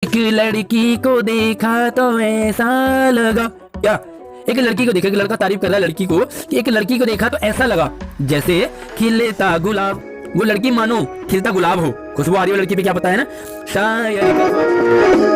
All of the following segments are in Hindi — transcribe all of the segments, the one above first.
एक लड़की को देखा तो ऐसा लगा, क्या एक लड़की को देखा, एक लड़का तारीफ कर रहा है लड़की को कि एक लड़की को देखा तो ऐसा लगा जैसे खिलता गुलाब। वो लड़की मानो खिलता गुलाब हो, खुशबू आ रही हो लड़की पे, क्या पता है ना, शायद।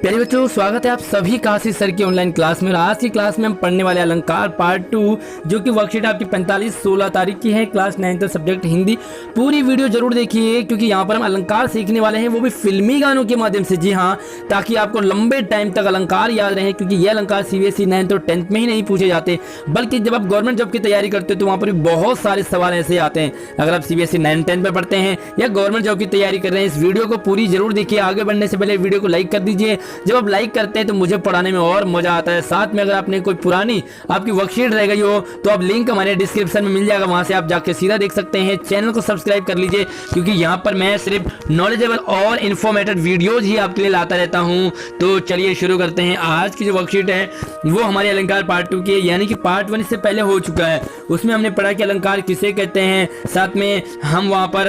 प्यारे बच्चों, स्वागत है आप सभी का आशीष सर की ऑनलाइन क्लास में। और आज की क्लास में हम पढ़ने वाले अलंकार पार्ट 2, जो कि वर्कशीट आपकी 45-16 तारीख की है, क्लास 9th सब्जेक्ट हिंदी। पूरी वीडियो जरूर देखिए क्योंकि यहाँ पर हम अलंकार सीखने वाले हैं, वो भी फिल्मी गानों के माध्यम से। जी हाँ, ताकि आपको लंबे टाइम तक अलंकार याद रहे, क्योंकि ये अलंकार CBSE 9th और 10th में ही नहीं पूछे जाते, बल्कि जब आप गवर्नमेंट जॉब की तैयारी करते हो तो वहाँ पर भी बहुत सारे सवाल ऐसे आते हैं। अगर आप CBSE 9th 10th में पढ़ते हैं या गवर्नमेंट जॉब की तैयारी कर रहे हैं, इस वीडियो को पूरी जरूर देखिए। आगे बढ़ने से पहले वीडियो को लाइक कर दीजिए। जब आप लाइक करते हैं तो मुझे पढ़ाने में और मजा आता है। साथ में अगर आपने कोई पुरानी आपकी वर्कशीट रह गई हो तो आप लिंक हमारे डिस्क्रिप्शन में मिल जाएगा, वहां से आप जाके सीधा देख सकते हैं। चैनल को सब्सक्राइब कर लीजिए क्योंकि यहां पर मैं सिर्फ नॉलेजेबल और इन्फॉर्मेटिव वीडियोज ही आपके लिए लाता रहता हूं। तो चलिए शुरू करते हैं। आज की जो वर्कशीट है वो हमारे अलंकार पार्ट 2 की है, यानी कि पार्ट 1 इससे पहले हो चुका है। उसमें हमने पढ़ा कि अलंकार किसे कहते हैं। साथ में हम वहां पर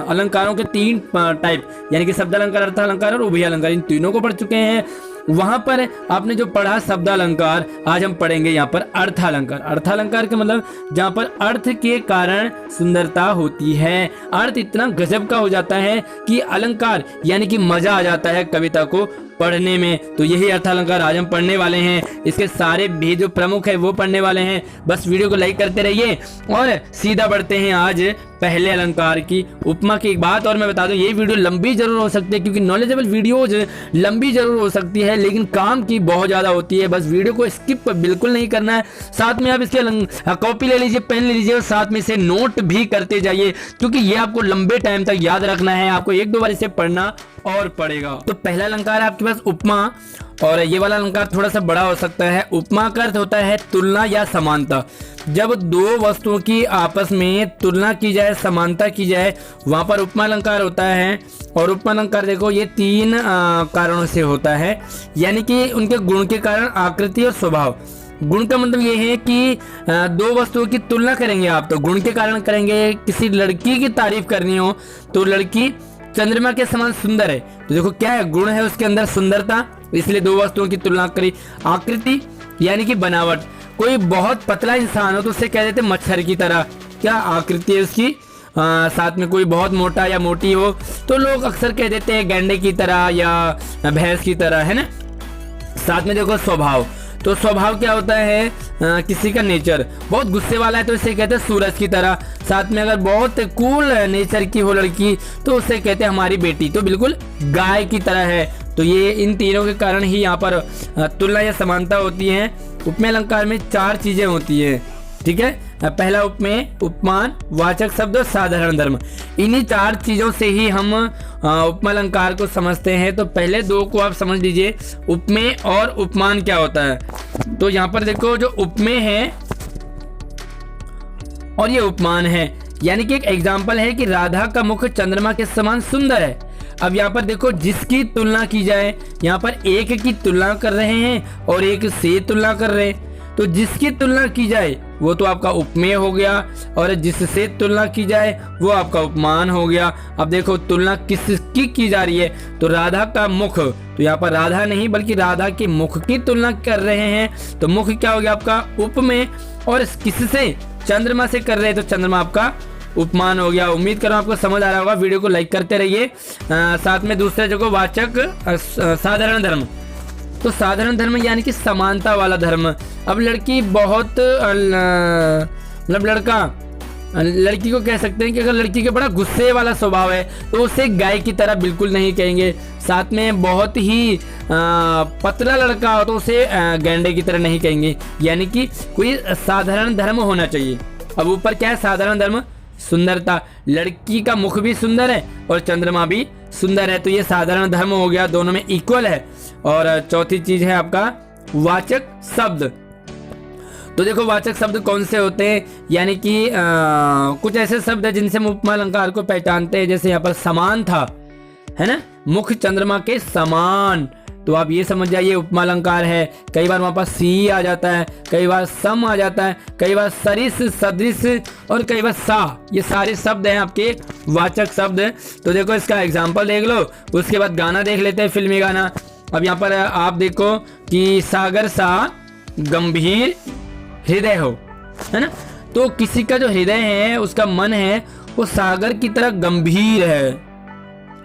अलंकारों के 3 टाइप, यानी कि शब्द अलंकार, अर्थ अलंकार और उभय अलंकार, इन तीनों को पढ़ चुके हैं। वहां पर आपने जो पढ़ा शब्द अलंकार, आज हम पढ़ेंगे यहाँ पर अर्थ अलंकार। अर्थ अलंकार का मतलब जहाँ पर अर्थ के कारण सुंदरता होती है, अर्थ इतना गजब का हो जाता है कि अलंकार यानी कि मजा आ जाता है कविता को पढ़ने में। तो यही अर्थ अलंकार आज हम पढ़ने वाले हैं। इसके सारे भी जो प्रमुख है वो पढ़ने वाले हैं। बस वीडियो को लाइक करते रहिए और सीधा बढ़ते हैं आज पहले अलंकार की, उपमा की। एक बात और मैं बता दूं, ये वीडियो लंबी जरूर हो सकती है क्योंकि नॉलेजेबल वीडियोज लंबी जरूर हो सकती है, लेकिन काम की बहुत ज्यादा होती है। बस वीडियो को स्किप बिल्कुल नहीं करना है। साथ में आप इसके कॉपी ले लीजिए, पेन ले लीजिए और साथ में इसे नोट भी करते जाइए क्योंकि ये आपको लंबे टाइम तक याद रखना है। आपको 1-2 बार इसे पढ़ना और पड़ेगा। तो पहला अलंकार है आपके पास उपमा, और ये वाला अलंकार थोड़ा सा बड़ा हो सकता है। उपमा का अर्थ होता है तुलना या समानता। जब 2 वस्तुओं की आपस में तुलना की जाए, समानता की जाए, वहां पर उपमा अलंकार होता है। और उपमा अलंकार देखो ये 3 कारणों से होता है, यानी कि उनके गुण के कारण, आकृति और स्वभाव। गुण का मतलब ये है कि 2 वस्तुओं की तुलना करेंगे आप तो गुण के कारण करेंगे। किसी लड़की की तारीफ करनी हो तो लड़की चंद्रमा के समान सुंदर है, तो देखो क्या है, गुण है उसके अंदर सुंदरता, इसलिए 2 वस्तुओं की तुलना करी। आकृति यानी कि बनावट, कोई बहुत पतला इंसान हो तो उससे कह देते मच्छर की तरह, क्या आकृति है उसकी। साथ में कोई बहुत मोटा या मोटी हो तो लोग अक्सर कह देते हैं गैंडे की तरह या भैंस की तरह, है ना। साथ में देखो स्वभाव, तो स्वभाव क्या होता है, किसी का नेचर बहुत गुस्से वाला है तो इसे कहते हैं सूरज की तरह। साथ में अगर बहुत कूल नेचर की हो लड़की तो उसे कहते हैं हमारी बेटी तो बिल्कुल गाय की तरह है। तो ये इन तीनों के कारण ही यहाँ पर तुलना या समानता होती है। उपमेय अलंकार में 4 चीजें होती है, ठीक है। पहला उपमेय, उपमान, वाचक शब्द और साधारण धर्म। इन्हीं 4 चीजों से ही हम उपमा अलंकार को समझते हैं। तो पहले 2 को आप समझ लीजिए, उपमेय और उपमान क्या होता है। तो यहाँ पर देखो जो उपमेय है और ये उपमान है, यानी कि एक एग्जाम्पल है कि राधा का मुख चंद्रमा के समान सुंदर है। अब यहाँ पर देखो जिसकी तुलना की जाए, यहाँ पर एक की तुलना कर रहे हैं और एक से तुलना कर रहे हैं, तो जिसकी तुलना की जाए वो तो आपका उपमेय हो गया और जिससे तुलना की जाए वो आपका उपमान हो गया। अब देखो तुलना किसकी की जा रही है, तो राधा का मुख, तो यहाँ पर राधा नहीं बल्कि राधा के मुख की तुलना कर रहे हैं, तो मुख क्या हो गया आपका उपमेय। और किससे, चंद्रमा से कर रहे हैं तो चंद्रमा आपका उपमान हो गया। उम्मीद करो आपको समझ आ रहा होगा। वीडियो को लाइक करते रहिए। साथ में दूसरा जगह वाचक साधारण धर्म, तो साधारण धर्म यानी कि समानता वाला धर्म। अब लड़की बहुत मतलब लड़की को कह सकते हैं कि अगर लड़की का बड़ा गुस्से वाला स्वभाव है तो उसे गाय की तरह बिल्कुल नहीं कहेंगे। साथ में बहुत ही पतला लड़का हो तो उसे गैंडे की तरह नहीं कहेंगे, यानी कि कोई साधारण धर्म होना चाहिए। अब ऊपर क्या है, साधारण धर्म, सुंदरता, लड़की का मुख भी सुंदर है और चंद्रमा भी सुंदर है, तो ये साधारण धर्म हो गया, दोनों में इक्वल है। और चौथी चीज है आपका वाचक शब्द। तो देखो वाचक शब्द कौन से होते हैं, यानी कि कुछ ऐसे शब्द है जिनसे हम उपमा अलंकार को पहचानते हैं। जैसे यहाँ पर समान था, है ना, मुख चंद्रमा के समान, तो आप ये समझ जाइए उपमा अलंकार है। कई बार वहाँ पर सी आ जाता है, कई बार सम आ जाता है, कई बार सरिस, सदृश और कई बार सा, ये सारे शब्द हैं आपके वाचक शब्द। तो देखो इसका एग्जाम्पल देख लो, उसके बाद गाना देख लेते हैं, फिल्मी गाना। अब यहाँ पर आप देखो कि सागर सा गंभीर हृदय हो, है ना। तो किसी का जो हृदय है, उसका मन है, वो सागर की तरह गंभीर है।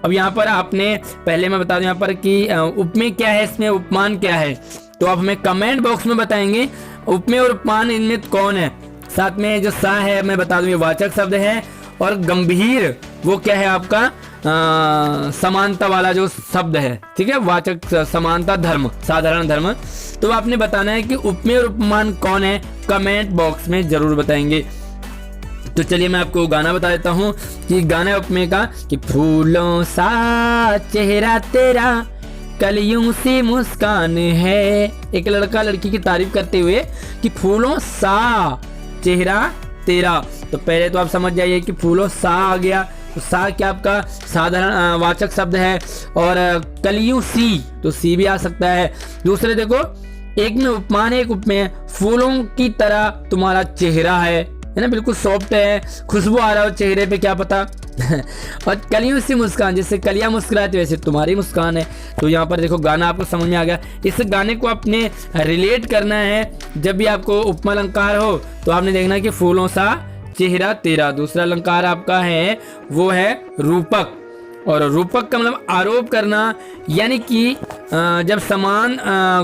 अब यहाँ पर आपने पहले मैं बता दूं यहाँ पर कि उपमेय क्या है, इसमें उपमान क्या है, तो आप हमें कमेंट बॉक्स में बताएंगे उपमेय और उपमान इनमें कौन है। साथ में जो सा है मैं बता दूं ये वाचक शब्द है, और गंभीर वो क्या है आपका समानता वाला जो शब्द है, ठीक है, वाचक समानता धर्म, साधारण धर्म। तो आपने बताना है कि उपमेय और उपमान कौन है, कमेंट बॉक्स में जरूर बताएंगे। तो चलिए मैं आपको गाना बता देता हूँ कि गाना है उपमेय का कि फूलों सा चेहरा तेरा कलियों सी मुस्कान है। एक लड़का लड़की की तारीफ करते हुए कि फूलों सा चेहरा तेरा। तो पहले तो आप समझ जाइए कि फूलों सा आ गया, तो सा क्या आपका साधारण वाचक शब्द है, और कलियों सी, तो सी भी आ सकता है। दूसरे देखो, एक में उपमान है, एक उपमेय, फूलों की तरह तुम्हारा चेहरा है ना, बिल्कुल सॉफ्ट है, खुशबू आ रहा हो चेहरे पे, क्या पता और कलियों सी मुस्कान, जैसे कलियां मुस्कुराती वैसे तुम्हारी मुस्कान है। तो यहाँ पर देखो गाना आपको समझ में आ गया। इस गाने को आपने रिलेट करना है, जब भी आपको उपमा अलंकार हो तो आपने देखना कि फूलों सा चेहरा तेरा। दूसरा अलंकार आपका है वो है रूपक, और रूपक का मतलब आरोप करना, यानी कि जब समान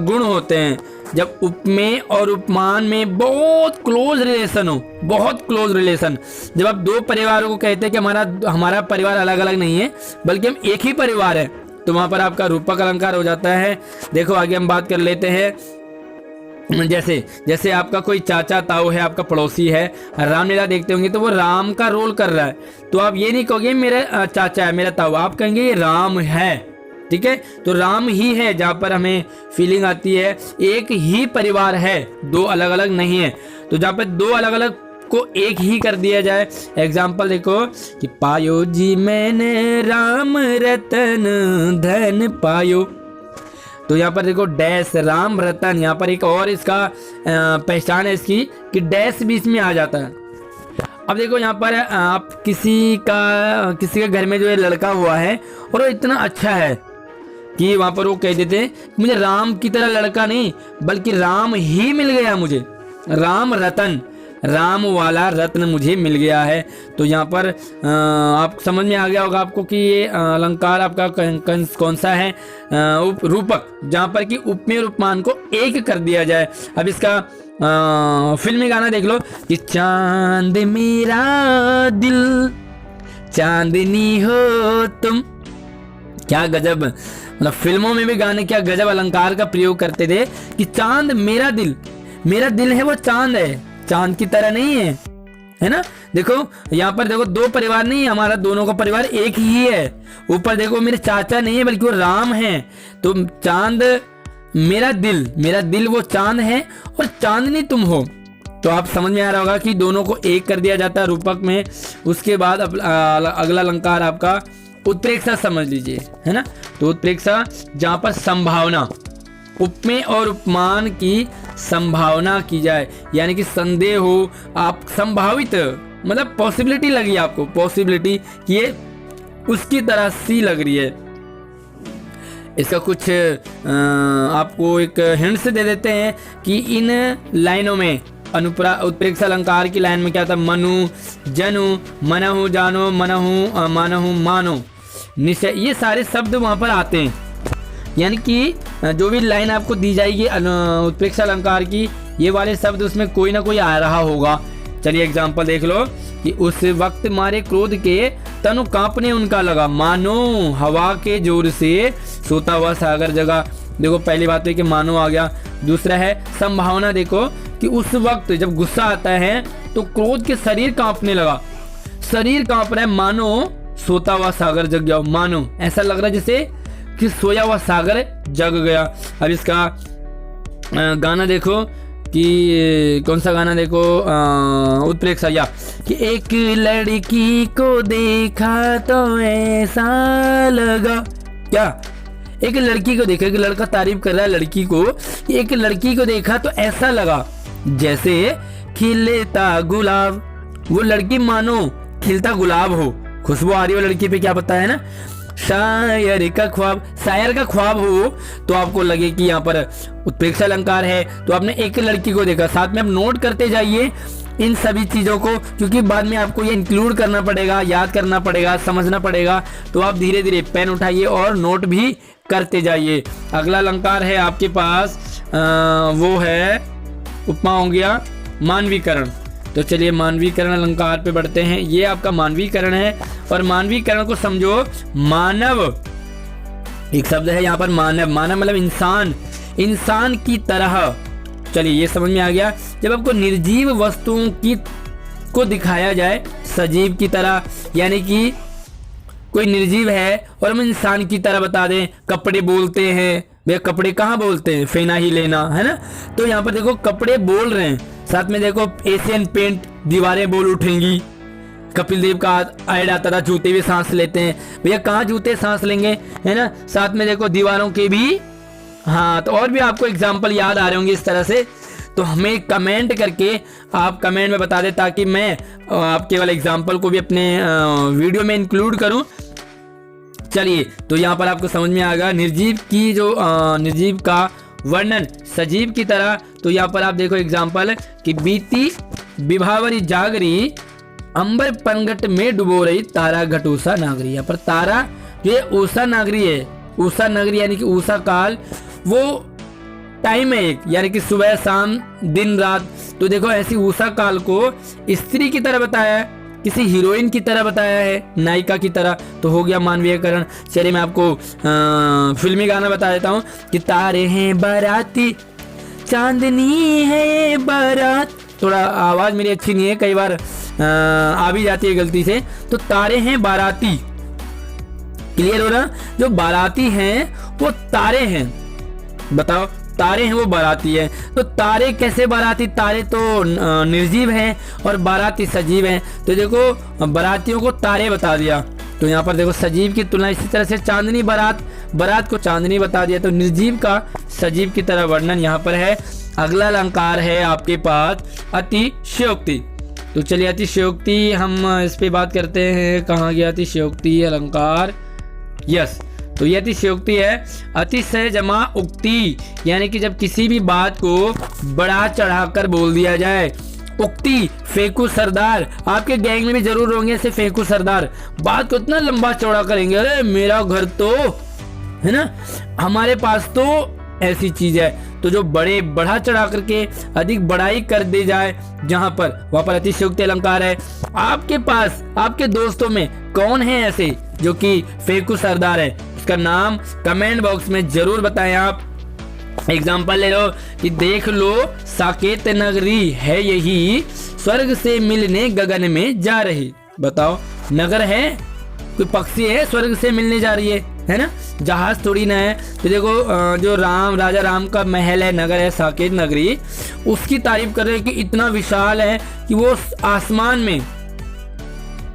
गुण होते हैं, जब उपमेय और उपमान में बहुत क्लोज रिलेशन हो, बहुत क्लोज रिलेशन, जब आप दो परिवारों को कहते हैं कि हमारा परिवार अलग अलग नहीं है बल्कि हम एक ही परिवार है, तो वहां पर आपका रूपक अलंकार हो जाता है। देखो आगे हम बात कर लेते हैं, जैसे आपका कोई चाचा ताऊ है, आपका पड़ोसी है, रामलीला देखते होंगे तो वो राम का रोल कर रहा है, तो आप ये नहीं कहोगे मेरा चाचा है, मेरा ताऊ, आप कहेंगे ये राम है, ठीक है। तो राम ही है, जहाँ पर हमें फीलिंग आती है एक ही परिवार है, दो अलग अलग नहीं है। तो जहाँ पर दो अलग अलग को एक ही कर दिया जाए, एग्जाम्पल देखो कि पायो जी मैंने राम रतन धन पायो, तो यहाँ पर देखो डैश राम रतन, यहाँ पर एक और इसका पहचान है इसकी कि डैश भी इसमें आ जाता है। अब देखो यहाँ पर आप किसी के घर में जो है लड़का हुआ है और वो इतना अच्छा है कि वहाँ पर वो कह देते हैं मुझे राम की तरह लड़का नहीं बल्कि राम ही मिल गया, मुझे राम रतन, राम वाला रत्न मुझे मिल गया है। तो यहाँ पर आप समझ में आ गया होगा आपको कि ये अलंकार आपका कौन सा है, रूपक, जहाँ पर कि उपमेय और उपमान को एक कर दिया जाए। अब इसका फिल्मी गाना देख लो कि चांद मेरा दिल चांदनी हो तुम, क्या गजब, मतलब फिल्मों में भी गाने क्या गजब अलंकार का प्रयोग करते थे कि चांद मेरा दिल है वो चांद है, चांद की तरह नहीं है ना। देखो यहाँ पर देखो दो परिवार नहीं है, हमारा दोनों का परिवार एक ही है। ऊपर देखो मेरे चाचा नहीं है बल्कि वो राम है, तो चांद मेरा दिल वो चांद है और चांदनी तुम हो। तो आप समझ में आ रहा होगा कि दोनों को एक कर दिया जाता है रूपक में। उसके बाद अगला अलंकार आपका उत्प्रेक्षा समझ लीजिए, है ना। तो उत्प्रेक्षा जहाँ पर संभावना, उपमेय और उपमान की संभावना की जाए, यानी कि संदेह हो, आप संभावित मतलब पॉसिबिलिटी लगी आपको, पॉसिबिलिटी कि ये उसकी तरह सी लग रही है। इसका कुछ आपको एक हिंट्स दे देते हैं कि इन लाइनों में उत्प्रेक्षा अलंकार की लाइन में क्या था, मनु जनु मनहु जानो मनहु मानहु मानो निश्चय, ये सारे शब्द वहाँ पर आते हैं। यानी कि जो भी लाइन आपको दी जाएगी उत्प्रेक्षा अलंकार की, ये वाले शब्द उसमें कोई ना कोई आ रहा होगा। चलिए एग्जाम्पल देख लो कि उस वक्त मारे क्रोध के तनु कांपने उनका लगा, मानो हवा के जोर से सोता हुआ सागर जगा। देखो पहली बात है कि मानो आ गया। दूसरा है संभावना, देखो कि उस वक्त जब गुस्सा आता है तो क्रोध के शरीर कांपने लगा, शरीर कांप रहा है, मानो सोता हुआ सागर जग गया, मानो ऐसा लग रहा है जैसे कि सोया हुआ सागर जग गया। अब इसका गाना देखो कि कौन सा गाना, देखो उत्प्रेक्षा या कि एक लड़की को देखा तो ऐसा लगा, क्या एक लड़की को देखा, एक लड़का तारीफ कर रहा है लड़की को, एक लड़की को देखा तो ऐसा लगा जैसे खिलता गुलाब। वो लड़की मानो खिलता गुलाब हो, खुशबू आ रही हो लड़की पे, क्या पता है ना। शायर का ख्वाब, शायर का ख्वाब हो तो आपको लगे कि यहाँ पर उत्प्रेक्षा अलंकार है। तो आपने एक लड़की को देखा, साथ में आप नोट करते जाइए इन सभी चीज़ों को, क्योंकि बाद में आपको ये इंक्लूड करना पड़ेगा, याद करना पड़ेगा, समझना पड़ेगा। तो आप धीरे धीरे पेन उठाइए और नोट भी करते जाइए। अगला अलंकार है आपके पास वो है उपमा हो गया मानवीकरण। तो चलिए मानवीकरण अलंकार पे बढ़ते हैं। ये आपका मानवीकरण है और मानवीकरण को समझो, मानव एक शब्द है यहाँ पर, मानव, मानव मतलब इंसान, इंसान की तरह। चलिए ये समझ में आ गया। जब आपको निर्जीव वस्तुओं की को दिखाया जाए सजीव की तरह, यानी कि कोई निर्जीव है और हम इंसान की तरह बता दें। कपड़े बोलते हैं, भैया कपड़े कहाँ बोलते हैं, फेना ही लेना, है ना। तो यहाँ पर देखो कपड़े बोल रहे हैं, साथ में देखो एशियन पेंट दीवारें बोल उठेंगी। कपिल देव का ऐड आता था, जूते भी सांस लेते हैं, भैया कहाँ जूते सांस लेंगे, है ना। साथ में देखो दीवारों के भी, हाँ। तो और भी आपको एग्जाम्पल याद आ रहे होंगे इस तरह से। तो हमें कमेंट करके आप कमेंट में बता दें ताकि मैं आपके वाले एग्जाम्पल को भी अपने वीडियो में इंक्लूड करूं। चलिए तो यहाँ पर आपको समझ में आ गया निर्जीव की जो निर्जीव का वर्णन सजीव की तरह। तो यहाँ पर आप देखो एग्जाम्पल कि बीती विभावरी जागरी, अंबर पनघट में डुबो रही तारा घट उषा नागरी। यहाँ पर तारा जो है उषा नागरी है, उषा नगरी यानी कि उषा काल, वो टाइम है एक, यानी कि सुबह शाम दिन रात। तो देखो ऐसी उषा काल को स्त्री की तरह बताया है, किसी हीरोइन की तरह बताया है, नायिका की तरह। तो हो गया मानवीयकरण। चलिए मैं आपको फिल्मी गाना बता देता हूँ कि तारे हैं बाराती, चांदनी है बारात। थोड़ा आवाज मेरी अच्छी नहीं है, कई बार आ भी जाती है गलती से। तो तारे हैं बाराती, क्लियर हो रहा। जो बाराती हैं वो तारे हैं, बताओ तारे हैं वो बाराती है। तो तारे कैसे बाराती, तारे तो निर्जीव हैं और बाराती सजीव हैं। तो देखो बारातियों को तारे बता दिया। तो यहाँ पर देखो सजीव की तुलना इसी तरह से चांदनी बारात, बारात को चांदनी बता दिया। तो निर्जीव का सजीव की तरह वर्णन यहाँ पर है। अगला अलंकार है आपके पास अतिशयोक्ति। तो चलिए अतिशयोक्ति हम इस पे बात करते हैं। कहाँ गया अतिशयोक्ति अलंकार, यस। तो ये अतिशयोक्ति है, अतिशय जमा उक्ति, यानी कि जब किसी भी बात को बढ़ा चढ़ाकर बोल दिया जाए। उक्ति फेंकू सरदार, आपके गैंग में भी जरूर होंगे ऐसे फेंकू सरदार, बात को इतना लंबा चौड़ा करेंगे, अरे मेरा घर तो, है ना, हमारे पास तो ऐसी चीज है। तो जो बड़े बढ़ा चढ़ा करके अधिक बड़ाई कर दी जाए जहां पर, वहां पर अतिशयोक्ति अलंकार है। आपके पास आपके दोस्तों में कौन है ऐसे जो कि फेंकू सरदार है, उसका नाम कमेंट बॉक्स में जरूर बताएं आप। एग्जाम्पल ले लो कि देख लो साकेत नगरी है यही, स्वर्ग से मिलने गगन में जा रही। बताओ नगर है, कोई पक्षी है स्वर्ग से मिलने जा रही है ना, जहाज थोड़ी ना है। तो देखो जो राजा राम का महल है, नगर है साकेत नगरी, उसकी तारीफ कर रहे हैं कि इतना विशाल है कि वो आसमान में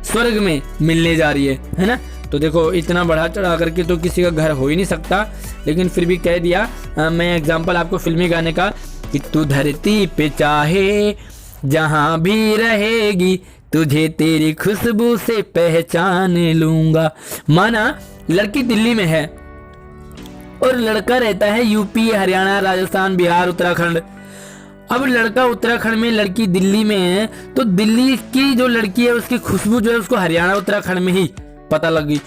स्वर्ग में मिलने जा रही है ना। तो देखो इतना बढ़ा चढ़ा करके तो किसी का घर हो ही नहीं सकता, लेकिन फिर भी कह दिया। मैं एग्जांपल आपको फिल्मी गाने का कि तू धरती पे चाहे जहां भी रहेगी, तुझे तेरी खुशबू से पहचान लूंगा। माना लड़की दिल्ली में है और लड़का रहता है यूपी, हरियाणा, राजस्थान, बिहार, उत्तराखंड। अब लड़का उत्तराखंड में, लड़की दिल्ली में है, तो दिल्ली की जो लड़की है उसकी खुशबू जो है उसको हरियाणा उत्तराखंड में ही पता लगी।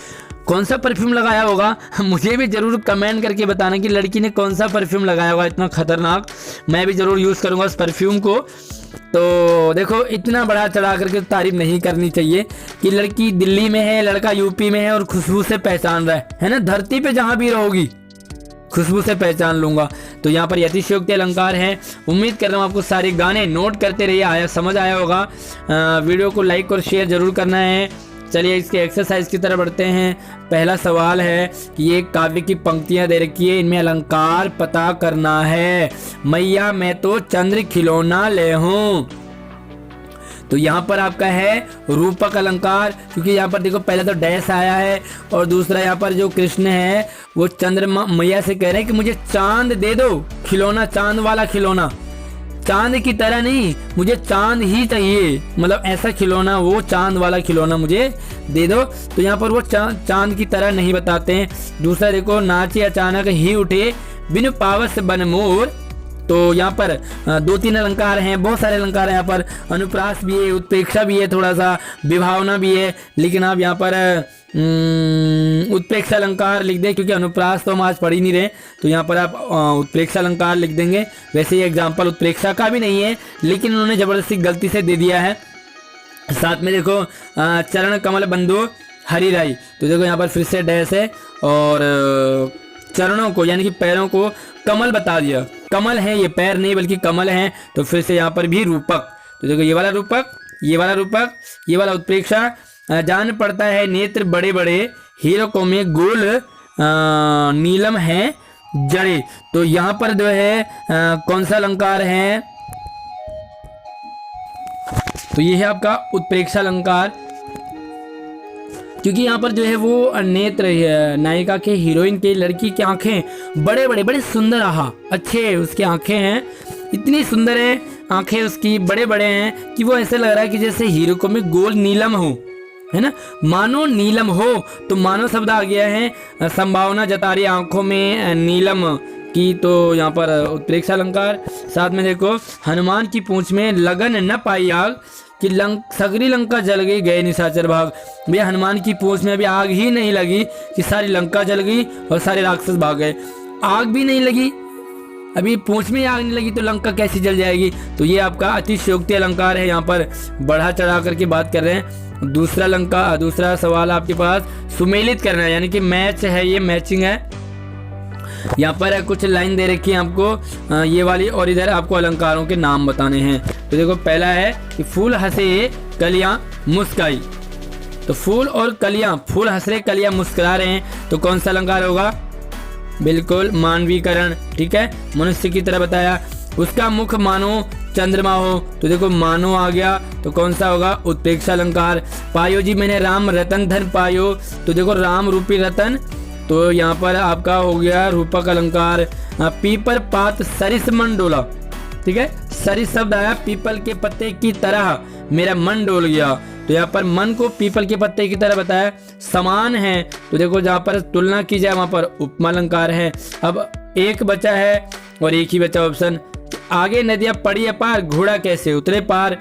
कौन सा परफ्यूम लगाया होगा मुझे भी जरूर कमेंट करके बताना कि लड़की ने कौन सा परफ्यूम लगाया होगा इतना खतरनाक। मैं भी जरूर यूज़ करूंगा उस परफ्यूम को। तो देखो इतना बड़ा चढ़ा करके तारीफ नहीं करनी चाहिए कि लड़की दिल्ली में है, लड़का यूपी में है और खुशबू से पहचान रहा है ना। धरती पे जहां भी रहोगी खुशबू से पहचान लूंगा। तो यहाँ पर अतिशयोक्ति अलंकार है। उम्मीद कर रहा हूँ आपको सारे गाने नोट करते रहिए, आया समझ आया होगा। वीडियो को लाइक और शेयर जरूर करना है। चलिए इसके एक्सरसाइज की तरफ बढ़ते हैं। पहला सवाल है कि ये काव्य की पंक्तियां दे रखी है, इनमें अलंकार पता करना है। मैया मैं तो चंद्र खिलौना ले हूं। तो यहाँ पर आपका है रूपक अलंकार, क्योंकि यहाँ पर देखो पहले तो डैश आया है और दूसरा यहाँ पर जो कृष्ण है वो चंद्रमा मैया से कह रहे हैं कि मुझे चांद दे दो, खिलौना, चांद वाला खिलौना, चांद की तरह नहीं, मुझे चांद ही चाहिए, मतलब ऐसा खिलौना, वो चांद वाला खिलौना मुझे दे दो। तो यहाँ पर वो चांद की तरह नहीं बताते हैं। दूसरा देखो, नाचे अचानक ही उठे बिनु पावस बन मोर। तो यहाँ पर 2-3 अलंकार हैं, बहुत सारे अलंकार हैं यहाँ पर। अनुप्रास भी है, उत्प्रेक्षा भी है, थोड़ा सा विभावना भी है, लेकिन आप यहाँ पर उत्प्रेक्षा अलंकार लिख दें, क्योंकि अनुप्रास तो हम आज पढ़ ही नहीं रहे। तो यहाँ पर आप उत्प्रेक्षा अलंकार लिख देंगे। वैसे ये एग्जाम्पल उत्प्रेक्षा का भी नहीं है, लेकिन उन्होंने जबरदस्ती गलती से दे दिया है। साथ में देखो चरण कमल बंधु हरि राई। तो देखो यहाँ पर फिर से डैश है और चरणों को यानी कि पैरों को कमल बता दिया। कमल है, ये पैर नहीं बल्कि कमल हैं। तो फिर से यहाँ पर भी रूपक। तो देखो ये वाला रूपक, ये वाला रूपक, ये वाला उत्प्रेक्षा। जान पड़ता है नेत्र बड़े बड़े, हीरों में गोल नीलम है जड़े। तो यहाँ पर जो है कौन सा अलंकार है? तो ये है आपका उत्प्रेक्षा अलंकार, क्योंकि यहाँ पर जो है वो नेत्र नायिका के, हीरोइन के, लड़की की आंखें बड़े बड़े बड़े सुंदर, आहा अच्छे उसकी आंखें हैं, इतनी सुंदर है आंखें उसकी, बड़े बड़े हैं कि वो ऐसे लग रहा है कि जैसे हीरो को में गोल नीलम हो, है ना, मानो नीलम हो। तो मानो शब्द आ गया है, संभावना जता रही आंखों में नीलम की। तो यहाँ पर उत्प्रेक्षा अलंकार। साथ में देखो, हनुमान की पूंछ में लगन न पाई आग, कि सगरी लंका जल गई गए निशाचर भाग। भैया हनुमान की पूंछ में अभी आग ही नहीं लगी कि सारी लंका जल गई और सारे राक्षस भाग गए। आग भी नहीं लगी, अभी पूंछ में आग नहीं लगी तो लंका कैसी जल जाएगी? तो ये आपका अतिशयोक्ति अलंकार है, यहाँ पर बढ़ा चढ़ा करके बात कर रहे हैं। दूसरा सवाल आपके पास, सुमेलित करना है, यानी कि मैच है, ये मैचिंग है। यहाँ पर कुछ लाइन दे रखी है आपको ये वाली, और इधर आपको अलंकारों के नाम बताने हैं। तो देखो पहला है कि फूल हंसे कलियां मुस्काई। तो फूल और कलियां, फूल हंस रहे, कलियां मुस्कुरा रहे हैं, तो कौन सा अलंकार होगा? बिल्कुल मानवीकरण, ठीक है, मनुष्य की तरह बताया। उसका मुख मानो चंद्रमा हो। तो देखो मानो आ गया, तो कौन सा होगा? उत्प्रेक्षा अलंकार। पायो जी मैंने राम रतन धन पायो। तो देखो राम रूपी रतन, तो यहाँ पर आपका हो गया रूपक अलंकार। पीपर पात सरिस मन डोला, ठीक है, सरिस शब्द आया, पीपल के पत्ते की तरह मेरा मन डोल गया। तो यहाँ पर मन को पीपल के पत्ते की तरह बताया, समान है। तो देखो जहाँ पर तुलना की जाए वहाँ पर उपमा अलंकार है। अब एक बचा है और एक ही बचा ऑप्शन। आगे नदियाँ पड़ी अपार, घोड़ा कैसे उतरे पार।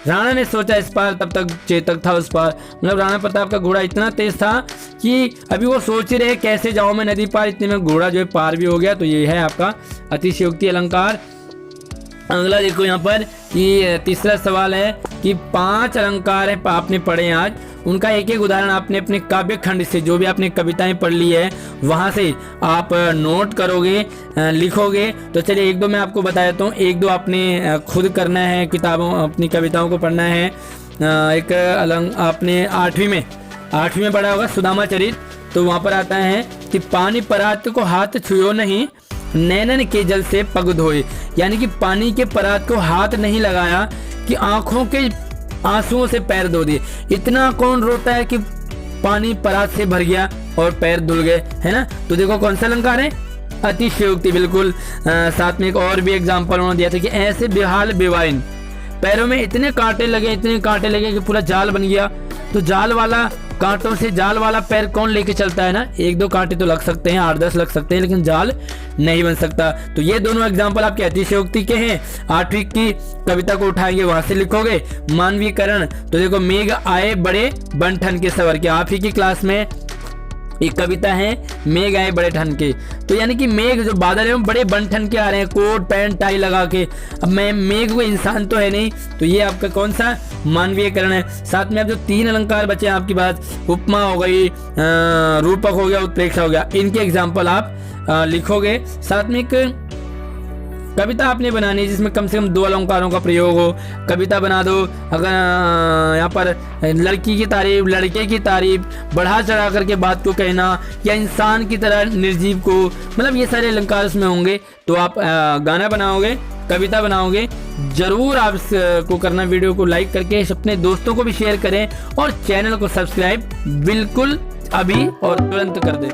राणा ने सोचा इस पार, तब तक चेतक था उस पार। मतलब राणा प्रताप का घोड़ा इतना तेज था कि अभी वो सोच ही रहे कैसे जाऊं मैं नदी पार, इतने में घोड़ा जो है पार भी हो गया। तो ये है आपका अतिशयोक्ति अलंकार। अगला देखो यहाँ पर कि तीसरा सवाल है कि 5 अलंकार है आपने पढ़े आज, उनका एक एक उदाहरण आपने अपने काव्य खंड से, जो भी आपने कविताएं पढ़ ली है वहां से आप नोट करोगे, लिखोगे। तो चलिए 1-2 मैं आपको बता देता हूँ। 1-2 आपने खुद करना है, किताबों अपनी कविताओं को पढ़ना है। एक आपने 8वीं में पढ़ा होगा सुदामा चरित। तो वहाँ पर आता है कि पानी परात को हाथ छुयो नहीं, नैनन के जल से पग धोए। यानी कि पानी के परात को हाथ नहीं लगाया कि आंखों के आंसुओं से पैर धो दिए। इतना कौन रोता है कि पानी परात से भर गया और पैर धुल गए, है ना। तो देखो कौन सा अलंकार है? अतिशयोक्ति, बिल्कुल। साथ में एक और भी एग्जाम्पल उन्होंने दिया था कि ऐसे बेहाल बेवाइन, पैरों में इतने कांटे लगे कि पूरा जाल बन गया। तो जाल वाला, कांटों से जाल वाला पैर कौन लेके चलता है ना। 1-2 कांटे तो लग सकते हैं, 8-10 लग सकते हैं, लेकिन जाल नहीं बन सकता। तो ये दोनों एग्जाम्पल आपके अतिशयोक्ति के हैं। 8वीं की कविता को उठाएंगे, वहां से लिखोगे। मानवीकरण, तो देखो मेघ आए बड़े बन-ठन के सवर के, आप ही की क्लास में एक कविता है मेघ आए बड़े ठन के। तो यानी कि मेघ जो बादल है वो बड़े बन ठन के आ रहे हैं, कोट पैंट टाई लगा के। अब मैं मेघ को इंसान तो है नहीं, तो ये आपका कौन सा? मानवीयकरण है। साथ में अब जो 3 अलंकार बचे हैं आपकी बात, उपमा हो गई, रूपक हो गया, उत्प्रेक्षा हो गया, इनके एग्जाम्पल आप लिखोगे। साथ में एक कविता आपने बनानी है जिसमें कम से कम 2 अलंकारों का प्रयोग हो। कविता बना दो, अगर यहाँ पर लड़की की तारीफ, लड़के की तारीफ, बढ़ा चढ़ा करके बात को कहना, या इंसान की तरह निर्जीव को, मतलब ये सारे अलंकार उसमें होंगे। तो आप गाना बनाओगे, कविता बनाओगे, जरूर आप इसको करना। वीडियो को लाइक करके अपने दोस्तों को भी शेयर करें और चैनल को सब्सक्राइब बिल्कुल अभी और तुरंत कर दें।